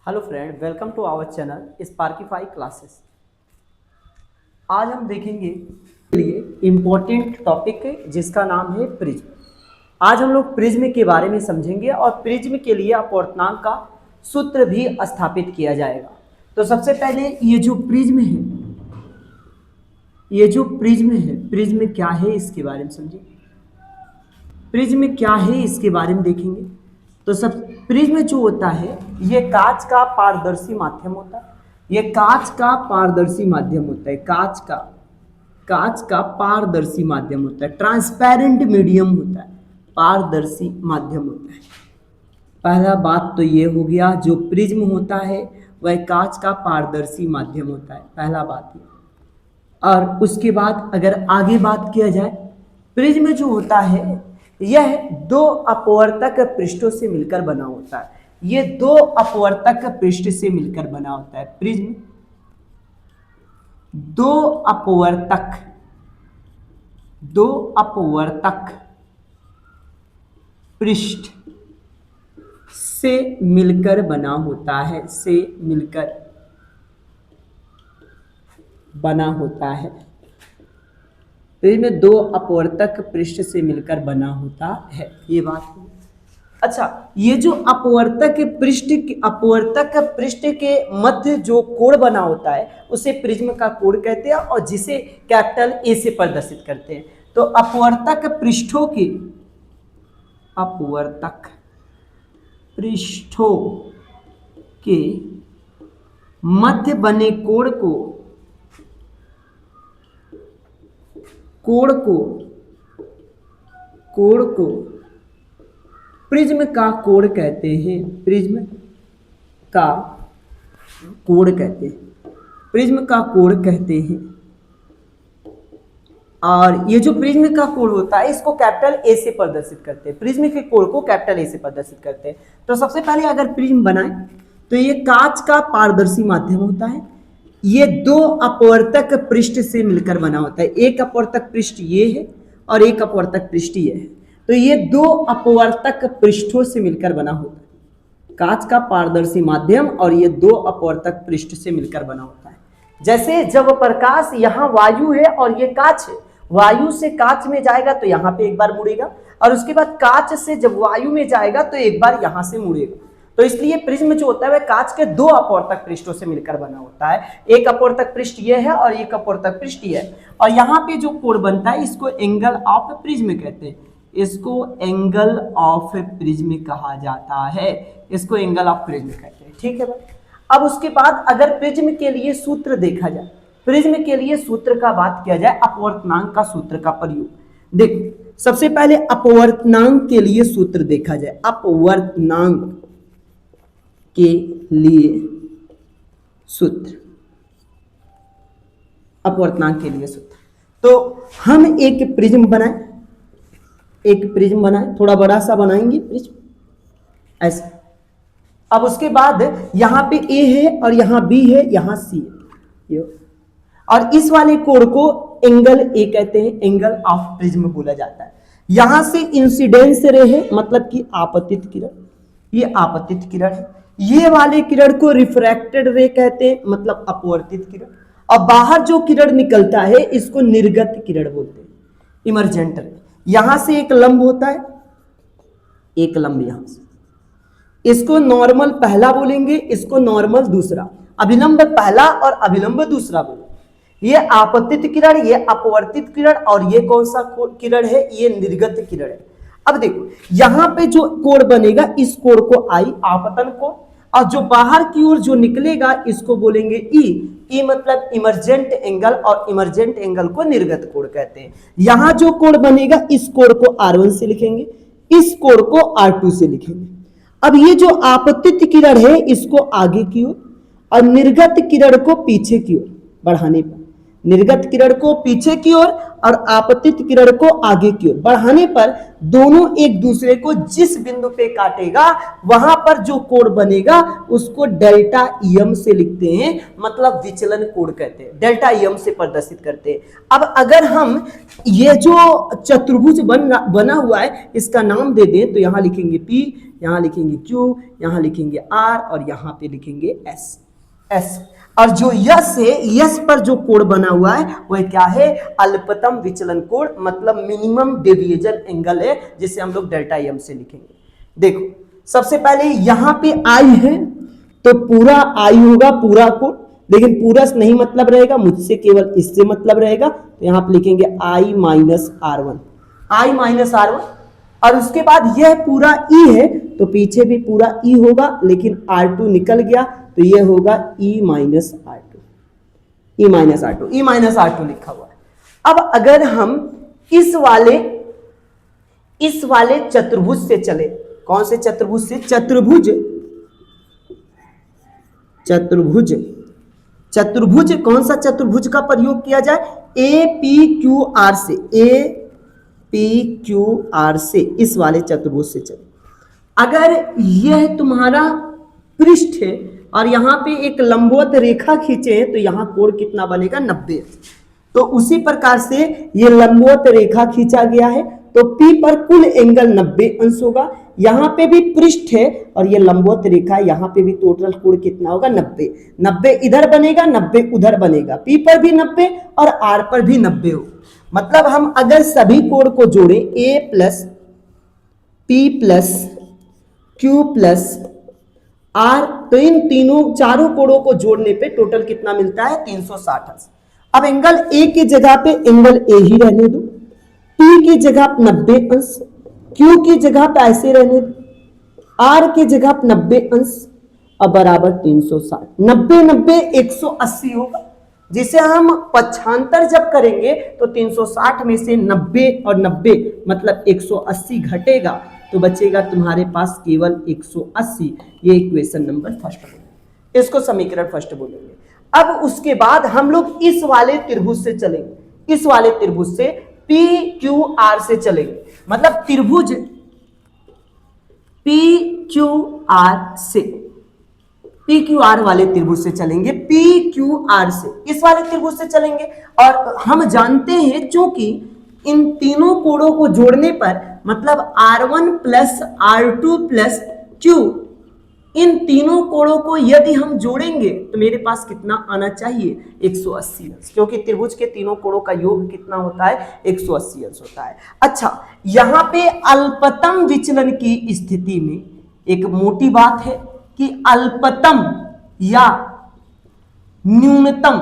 Hello friend, welcome to our channel Sparkify classes. आज हम देखेंगे लिए इम्पोर्टेंट टॉपिक जिसका नाम है प्रिज्म। आज हम लोग प्रिज्म के बारे में समझेंगे और प्रिज्म के लिए अपवर्तनांक का सूत्र भी स्थापित किया जाएगा। तो सबसे पहले ये जो प्रिज्म है, प्रिज्म क्या है इसके बारे में समझेंगे। प्रिज्म क्या है इसके बारे में देखेंगे। तो सब प्रिज्म जो होता है ये कांच का पारदर्शी माध्यम होता है। ये कांच का पारदर्शी माध्यम होता है। कांच का पारदर्शी माध्यम होता है। ट्रांसपेरेंट मीडियम होता है, पारदर्शी माध्यम होता है। पहला बात तो ये हो गया, जो प्रिज्म होता है वह कांच का पारदर्शी माध्यम होता है, पहला बात ये। और उसके बाद अगर आगे बात किया जाए, प्रिज्म जो होता है यह दो अपवर्तक पृष्ठों से मिलकर बना होता है। ये दो अपवर्तक पृष्ठ से मिलकर बना होता है। प्रिज्म दो अपवर्तक पृष्ठ से मिलकर बना होता है, से मिलकर बना होता है। प्रिज्म दो अपवर्तक पृष्ठ से मिलकर बना होता है, ये बात है। अच्छा, ये जो अपवर्तक पृष्ठ के मध्य जो कोण बना होता है उसे प्रिज्म का कोण कहते हैं और जिसे कैपिटल ए से प्रदर्शित करते हैं। तो अपवर्तक पृष्ठों के मध्य बने कोण को प्रिज्म का कोण कहते हैं। प्रिज्म का कोण कहते हैं। और ये जो प्रिज्म का कोण होता है इसको कैपिटल ए से प्रदर्शित करते हैं। प्रिज्म के कोण को कैपिटल ए से प्रदर्शित करते हैं। तो सबसे पहले अगर प्रिज्म बनाए तो ये कांच का पारदर्शी माध्यम होता है। ये दो अपवर्तक पृष्ठ से मिलकर बना होता है। एक अपवर्तक पृष्ठ ये है और एक अपवर्तक पृष्ठ ये है। तो ये दो अपवर्तक पृष्ठों से मिलकर बना होता है। कांच का पारदर्शी माध्यम और ये दो अपवर्तक पृष्ठ से मिलकर बना होता है। जैसे जब प्रकाश यहाँ वायु है और ये कांच है, वायु से कांच में जाएगा तो यहाँ पे एक बार मुड़ेगा और उसके बाद कांच से जब वायु में जाएगा तो एक बार यहाँ से मुड़ेगा। तो इसलिए प्रिज्म जो होता है वह कांच के दो अपवर्तक पृष्ठों से मिलकर बना होता है। एक अपवर्तक पृष्ठ ये है और एक अपवर्तक पृष्ठ ये है। और यहाँ पे जो कोण बनता है इसको एंगल ऑफ प्रिज्म कहते हैं। इसको एंगल ऑफ प्रिज्म कहा जाता है। इसको एंगल ऑफ प्रिज्म कहते हैं। ठीक है भाई। अब उसके बाद अगर प्रिज्म के लिए सूत्र देखा जाए, प्रिज्म के लिए सूत्र का बात किया जाए, अपवर्तनांक का सूत्र का प्रयोग। देखो, सबसे पहले अपवर्तनांक के लिए सूत्र देखा जाए। अपवर्तनांक के लिए सूत्र, अपवर्तनांक के लिए सूत्र। तो हम एक प्रिज्म बनाएं, थोड़ा बड़ा सा बनाएंगे प्रिज्म ऐसे। अब उसके बाद यहां पे ए है और यहां बी है, यहां सी है और इस वाले कोण को एंगल ए कहते हैं, एंगल ऑफ प्रिज्म बोला जाता है। यहां से इंसिडेंस रे है, मतलब कि आपतित किरण, ये आपतित किरण है। ये वाले किरण को रिफ्रैक्टेड रे कहते हैं, मतलब अपवर्तित किरण। और बाहर जो किरण निकलता है इसको निर्गत किरण बोलते हैं, इमर्जेंट रे। यहां से एक लंब होता है, एक लंब यहां से, इसको नॉर्मल पहला बोलेंगे, इसको नॉर्मल दूसरा, अभिलंब पहला और अभिलंब दूसरा बोलेंगे। ये आपतित किरण, ये अपवर्तित किरण और ये कौन सा किरण है, ये निर्गत किरण है। अब देखो यहां पे जो कोण बनेगा इस कोण को आई, आपतन कोण, और जो बाहर की ओर जो निकलेगा इसको बोलेंगे ई मतलब इमर्जेंट एंगल, और इमर्जेंट एंगल को निर्गत कोण कहते हैं। यहां जो कोण बनेगा इस कोण को R1 से लिखेंगे, इस कोण को R2 से लिखेंगे। अब ये जो आपतित किरण है इसको आगे की ओर और निर्गत किरण को पीछे की ओर बढ़ाने पर निर्गत किरण को पीछे की ओर और आपतित किरण को आगे की ओर बढ़ाने पर दोनों एक दूसरे को जिस बिंदु पे काटेगा वहां पर जो कोण बनेगा उसको डेल्टा एम से लिखते हैं, मतलब विचलन कोण कहते हैं, डेल्टा एम से प्रदर्शित करते हैं। अब अगर हम ये जो चतुर्भुज बना हुआ है इसका नाम दे दें तो यहां लिखेंगे P, यहां लिखेंगे Q, यहां लिखेंगे R और यहां पे लिखेंगे S। और जो यस है, यस पर जो कोण बना हुआ है वह क्या है, अल्पतम विचलन कोण, मतलब मिनिमम डेविएशन एंगल है, जिसे हम लोग डेल्टा एम से लिखेंगे। देखो सबसे पहले यहां पे आई है तो पूरा आई होगा पूरा कोण, लेकिन पूरा नहीं मतलब रहेगा, मुझसे केवल इससे मतलब रहेगा, तो यहां पे लिखेंगे I minus R1, I minus R1। और उसके बाद यह पूरा E है तो पीछे भी पूरा E होगा, लेकिन R2 निकल गया तो ये होगा E minus R2, E minus R2, E minus R2 लिखा हुआ है। अब अगर हम इस वाले चतुर्भुज से चले, कौन से चतुर्भुज से, चतुर्भुज कौन सा चतुर्भुज का प्रयोग किया जाए, APQR से, APQR से, इस वाले चतुर्भुज से चले। अगर यह तुम्हारा पृष्ठ है और यहाँ पे एक लंबवत रेखा खींचे हैं तो यहाँ कोण कितना बनेगा, 90। तो उसी प्रकार से ये लंबवत रेखा खींचा गया है तो P पर कुल एंगल 90 अंश होगा। यहाँ पे भी पृष्ठ है और ये लंबवत रेखा, यहाँ पे भी टोटल कोण कितना होगा, 90। 90 इधर बनेगा, 90 उधर बनेगा, P पर भी 90 और R पर भी 90 हो। मतलब हम अगर सभी कोण को जोड़ें, A plus P plus Q plus R, तो इन चारों कोणों को जोड़ने पे टोटल कितना मिलता है, 360 अंश। अब एंगल A की जगह पे एंगल A ही रहने दो, P की जगह 90 अंश, Q की जगह पे ऐसे रहने दो, R की जगह 90 अंश और बराबर 360। 90 90 180 होगा, जिसे हम पक्षांतर जब करेंगे तो 360 में से 90 और 90 मतलब 180 घटेगा तो बचेगा तुम्हारे पास केवल 180। ये इक्वेशन नंबर फर्स्ट बोलेंगे, इसको समीकरण फर्स्ट बोलेंगे। अब उसके बाद हम लोग इस वाले त्रिभुज से चलेंगे, इस वाले त्रिभुज से PQR से चलेंगे, मतलब त्रिभुज PQR से, PQR वाले त्रिभुज से चलेंगे, PQR से इस वाले त्रिभुज से चलेंगे। और हम जानते हैं चूंकि इन तीनों कोणों को जोड़ने पर मतलब R1 plus R2 plus Q, इन तीनों कोणों को यदि हम जोड़ेंगे तो मेरे पास कितना आना चाहिए, 180 अंश, क्योंकि त्रिभुज के तीनों कोणों का योग कितना होता है, 180 अंश होता है। अच्छा, यहां पे अल्पतम विचलन की स्थिति में एक मोटी बात है कि अल्पतम या न्यूनतम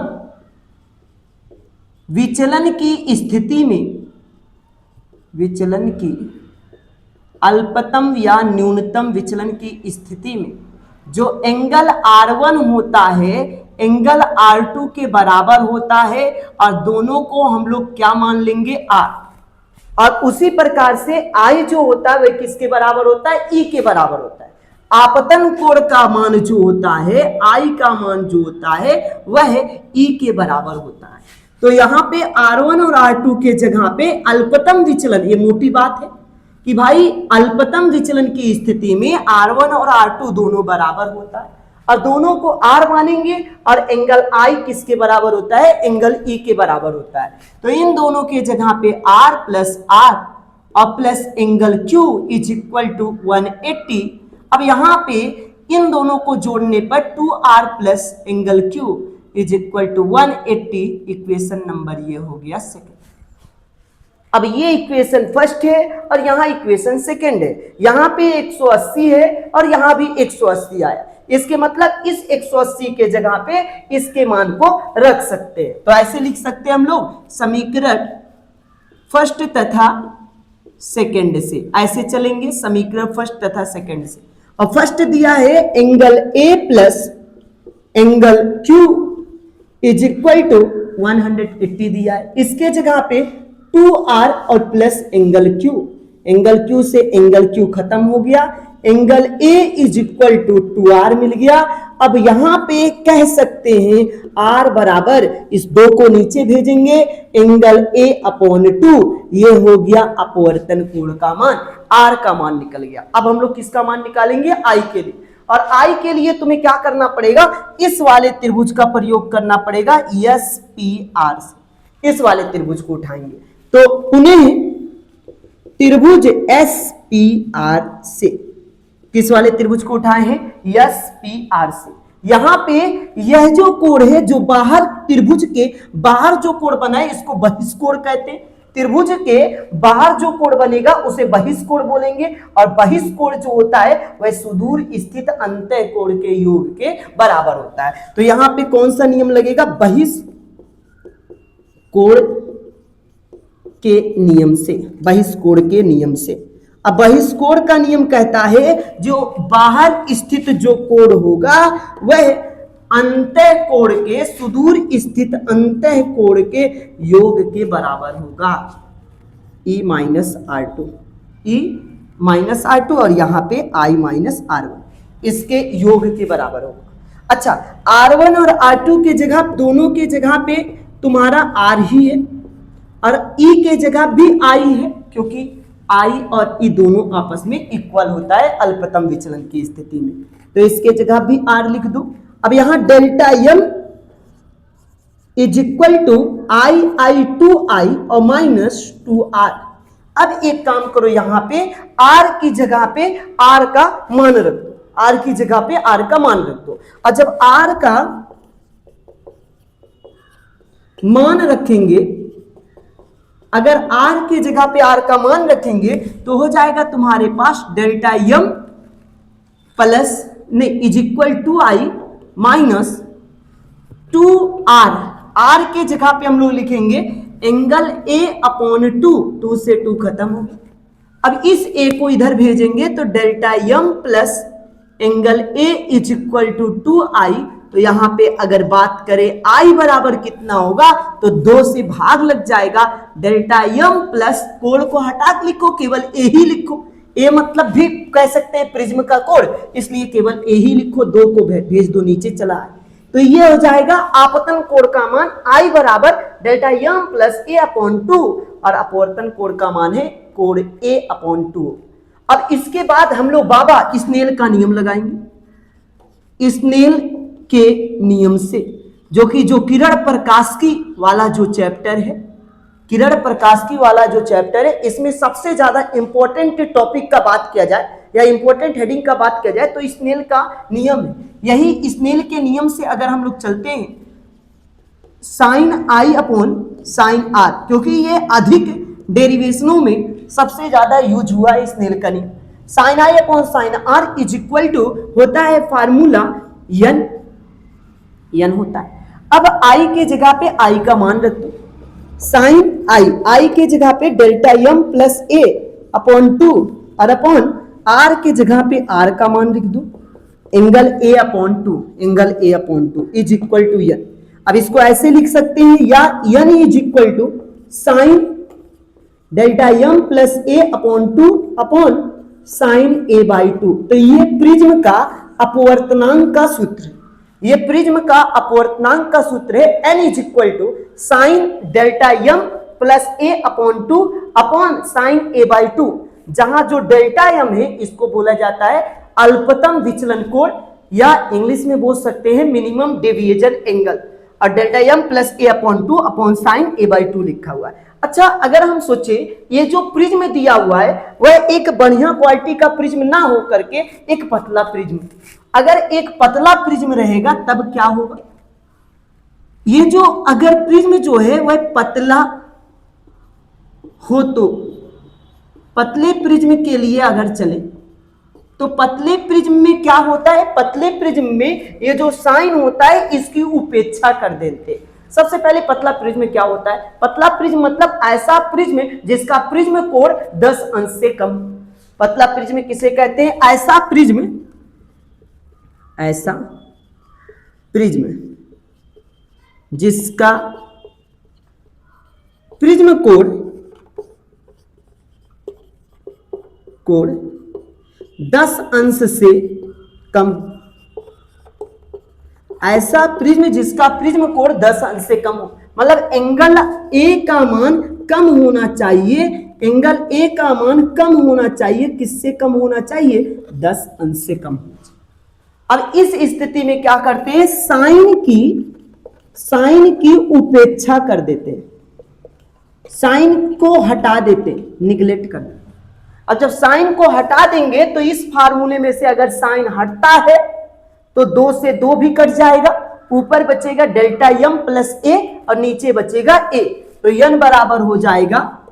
विचलन की स्थिति में, अल्पतम या न्यूनतम विचलन की स्थिति में जो एंगल R1 होता है एंगल R2 के बराबर होता है और दोनों को हम लोग क्या मान लेंगे, R। और उसी प्रकार से I जो होता है वह किसके बराबर होता है, E के बराबर होता है। आपतन कोण का मान जो होता है, I का मान जो होता है वह E के बराबर होता है। तो यहाँ पे R1 और R2 के जगह पे अल्पतम विचलन, ये मोटी बात है कि भाई अल्पतम विचलन की स्थिति में R1 और R2 दोनों बराबर होता है और दोनों को R मानेंगे और एंगल I किसके बराबर होता है, एंगल E के बराबर होता है। तो इन दोनों के जगह पे R प्लस R और plus angle Q is equal to 180। अब यहाँ पे इन दोनों को जोड़ने पर 2R plus angle Q is equal to 180। Equation number ये हो गया सेकंड। अब ये इक्वेशन फर्स्ट है और यहाँ इक्वेशन सेकंड है। यहाँ पे 180 है और यहाँ भी 180 आया, इसके मतलब इस 180 के जगह पे इसके मान को रख सकते हैं। तो ऐसे लिख सकते हैं हम लोग समीकरण फर्स्ट तथा सेकंड से, ऐसे चलेंगे समीकरण फर्स्ट तथा सेकंड से। और फर्स्ट दिया है angle A plus angle Q is equal to 180 दिया है, इसके जगह पे 2R और plus angle Q, angle Q से एंगल Q खत्म हो गया, angle A is equal to 2r मिल गया। अब यहां पे कह सकते हैं r बराबर, इस 2 को नीचे भेजेंगे, एंगल a अपॉन 2, ये हो गया अपवर्तन कोण का मान, r का मान निकल गया। अब हम लोग किसका मान निकालेंगे? I के लिए। और I के लिए तुम्हें क्या करना पड़ेगा? इस वाले त्रिभुज का प्रयोग करना पड़ेगा, SPR से इस वाले त्रिभुज को उठाएंगे। तो उन्हें त्रिभुज SPR से, किस वाले त्रिभुज को उठाए हैं? SPR से। यहां पे यह जो कोण है, जो बाहर त्रिभुज के बाहर जो कोण बना है, इसको बहिष्कोण कहते हैं। त्रिभुज के बाहर जो कोण बनेगा उसे बहिष्कोण बोलेंगे, और बहिष्कोण जो होता है वह सुदूर स्थित अंतःकोण के योग के बराबर होता है। तो यहां पे कौन सा नियम लगेगा? बहिष्कोण के नियम से, बहिष्कोण के नियम से। अब बहिष्कोण का नियम कहता है जो बाहर स्थित जो कोण होगा वह अंतःकोण के, सुदूर स्थित अंतःकोण के योग के बराबर होगा, E minus R2, E minus R2, और यहां पे I माइनस R1, इसके योग के बराबर होगा। अच्छा, R1 और R2 के जगह, दोनों के जगह पे तुम्हारा R ही है, और E के जगह भी I है, क्योंकि I और E दोनों आपस में इक्वल होता है अल्पतम विचलन की स्थिति में। तो इसके जगह भी R लिख दो। अब यहां delta m is equal to I2I और माइनस 2R। अब एक काम करो, यहां पे R की जगह पे R का मान रख दो, R की जगह पे R का मान रख दो। और जब R का मान रखेंगे, अगर R की जगह पे R का मान रखेंगे तो हो जाएगा तुम्हारे पास डेल्टा m प्लस नहीं is equal to I minus 2R। R के जगह पे हम लोग लिखेंगे एंगल A अपॉन 2, 2 से 2 खत्म हो गया। अब इस A को इधर भेजेंगे तो delta m plus angle A is equal to 2I। तो यहां पे अगर बात करें I बराबर कितना होगा तो 2 से भाग लग जाएगा, डेल्टा m प्लस कोण को हटा के लिखो, केवल A ही लिखो। A मतलब भी कह सकते हैं प्रिज्म का कोण, इसलिए केवल A ही लिखो, 2 को भेज दो नीचे, चला है। तो ये हो जाएगा आपतन कोण का मान I बराबर delta m plus A upon 2, और अपवर्तन कोण का मान है कोण A अपॉन 2। अब इसके बाद हम लोग बाबा स्नेल का नियम लगाएंगे। स्नेल के नियम से, जो किरण प्रकाशिकी वाला जो चैप्टर है, किरण प्रकाशिकी वाला जो चैप्टर है, इसमें सबसे ज्यादा इंपॉर्टेंट टॉपिक का बात किया जाए या इंपॉर्टेंट हेडिंग का बात किया जाए तो स्नेल का नियम है। यही स्नेल के नियम से अगर हम लोग चलते हैं, sine I upon sine R, क्योंकि ये अधिक डेरिवेशनों में सबसे ज्यादा यूज हुआ है स्नेल का नियम। Sine I upon sine R is equal to होता है फार्मूला n होता है। अब I के जगह पे I का मान रख दो, साइन I के जगह पे delta m plus A upon 2, और अपॉन R के जगह पे R का मान लिख दो, angle A upon 2, angle A upon 2 is equal to n। अब इसको ऐसे लिख सकते हैं, या n is equal to sine delta m plus A upon 2 upon sine A by 2। तो ये प्रिज्म का अपवर्तनांक का सूत्र, ये प्रिज्म का अपवर्तनांक का सूत्र है, n is equal to sine delta m plus A upon 2 upon sine A by 2। जहां जो डेल्टा m है इसको बोला जाता है अल्पतम विचलन कोण, या इंग्लिश में बोल सकते हैं मिनिमम डेविएशन एंगल, और delta m plus A upon 2 upon sine A by 2 लिखा हुआ है। अच्छा, अगर हम सोचे ये जो प्रिज्म दिया हुआ है वह एक बढ़िया क्वालिटी का प्रिज्म ना हो करके एक पतला प्रिज्म, अगर एक पतला प्रिज्म रहेगा तब क्या होगा? ये जो अगर प्रिज्म जो है वह पतला हो तो पतले प्रिज्म के लिए अगर चले तो पतले प्रिज्म में क्या होता है? पतले प्रिज्म में ये जो साइन होता है इसकी उपेक्षा कर देते हैं। सबसे पहले पतला प्रिज्म क्या होता है? पतला प्रिज्म मतलब ऐसा प्रिज्म जिसका प्रिज्म कोण 10 अंश से कम। पतला प्रिज्म किसे कहते हैं? ऐसा प्रिज्म जिसका प्रिज्म कोण 10 अंश से कम, ऐसा प्रिज्म जिसका प्रिज्म कोण 10 अंश से कम हो, मतलब एंगल ए का मान कम होना चाहिए, एंगल ए का मान कम होना चाहिए, किससे कम होना चाहिए, 10 अंश से कम होना चाहिए। अब इस स्थिति में क्या करते हैं, साइन की उपेक्षा कर देते हैं, साइन को हटा देते, निगलेक्ट कर देते। अब जब साइन को हटा देंगे तो इस फार्मूले में से अगर साइन हटता है तो 2 से 2 भी कट जाएगा, ऊपर बचेगा डेल्टा एम प्लस ए और नीचे बचेगा ए, तो एन बराबर हो जाएगा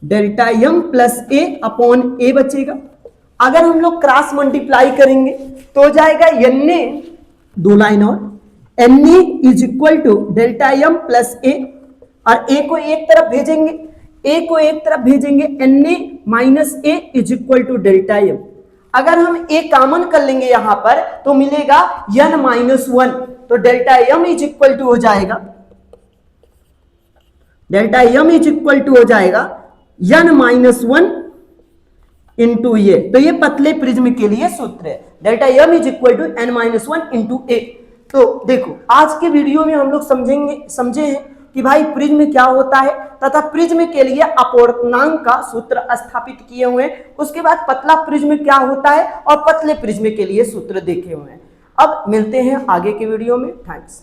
डेल्टा एम प्लस ए अपॉन ए बचेगा। अगर हम लोग क्रॉस मल्टीप्लाई करेंगे तो हो जाएगा एन ए, 2 लाइन और, N A is equal to delta M plus A, और ए को एक तरफ भेजेंगे, ए को एक तरफ भेजेंगे, N A minus A is equal to delta M. अगर हम ए कॉमन कर लेंगे यहां पर तो मिलेगा एन माइनस 1, तो delta M is equal to हो जाएगा, delta M is equal to हो जाएगा एन माइनस 1 इंटू ए। तो ये पतले प्रिज्म के लिए सूत्र है, delta M is equal to N minus 1 into A. तो देखो आज के वीडियो में हम लोग समझे हैं कि भाई प्रिज्म क्या होता है तथा प्रिज्म के लिए अपवर्तनांक का सूत्र स्थापित किए हुए हैं। उसके बाद पतला प्रिज्म क्या होता है और पतले प्रिज्म के लिए सूत्र देखे हुए हैं। अब मिलते हैं आगे के वीडियो में। थैंक्स।